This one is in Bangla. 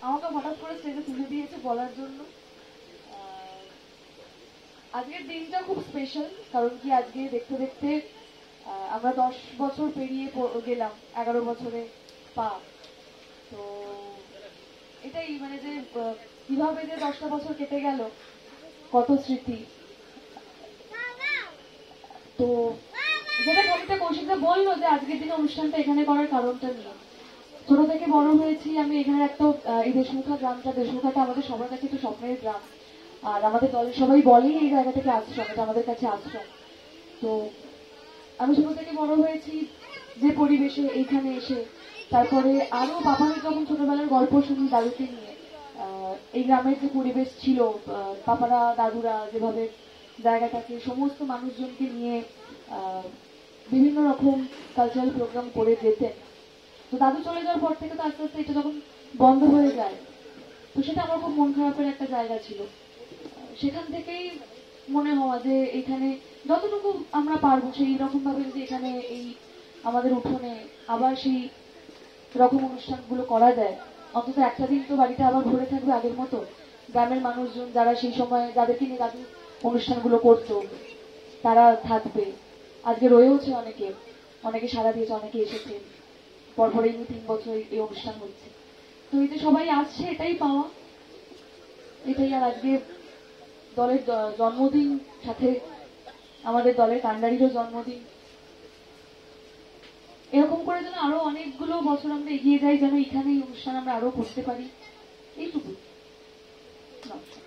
আমাকে হঠাৎ করে স্টেজে তুলে দিয়েছে বলার জন্য। আজকের দিনটা খুব স্পেশাল, কারণ কি আজকে দেখতে দেখতে আমরা 10 বছর পেরিয়ে গেলাম, 11 বছরে পা। তো এটাই মানে যে কিভাবে যে 10টা বছর কেটে গেল, কত স্মৃতি। তো যেটা কবিতা কৌশিকদা বললো যে আজকের দিনে অনুষ্ঠানটা এখানে করার কারণটা নিয়ে, ছোট থেকে বড় হয়েছি আমি এখানে। একটা এই দেশমুখা গ্রামটা, দেশমুখাটা আমাদের সবার কাছে একটু স্বপ্নের গ্রাম। আর আমাদের দলের সবাই বলেই এই জায়গা থেকে আশ্রম, এটা আমাদের কাছে আশ্রম। তো আমি ছোট থেকে বড় হয়েছি যে পরিবেশে, এইখানে এসে তারপরে আরো বাবানের যখন ছোটবেলার গল্প শুনি দাদুকে নিয়ে, এই গ্রামের যে পরিবেশ ছিল, বাবারা দাদুরা যেভাবে জায়গাটাকে সমস্ত মানুষজনকে নিয়ে বিভিন্ন রকম কালচারাল প্রোগ্রাম করে যেতেন। তো দাদু চলে যাওয়ার পর থেকে তো আস্তে আস্তে এটা যখন বন্ধ হয়ে যায়, তো সেটা আমার খুব মন খারাপের একটা জায়গা ছিল। সেখান থেকেই মনে হওয়া যে এখানে যতটুকু আমরা পারবো সেই রকম ভাবে যদি এখানে এই আমাদের উঠোনে আবার সেই রকম অনুষ্ঠানগুলো করা যায়, অন্তত একটা দিন তো বাড়িটা আবার ভরে থাকবে আগের মতো। গ্রামের মানুষজন যারা সেই সময় যাদেরকে নিয়ে দাদু অনুষ্ঠানগুলো করতো তারা থাকবে, আজকে রয়েওছে অনেকে, অনেকে সাড়া দিয়েছে, অনেকে এসেছে। পরপর এই 3 বছর এই অনুষ্ঠান হচ্ছে, তো এই যে সবাই আসছে এটাই পাওয়া, এটাই। আর আজকে দলের জন্মদিন, সাথে আমাদের দলের কান্ডারিরও জন্মদিন। এরকম করে যেন আরো অনেকগুলো বছর আমরা এগিয়ে যাই, যেন এখানে এই অনুষ্ঠান আমরা আরো করতে পারি, এইটুকু। নমস্কার।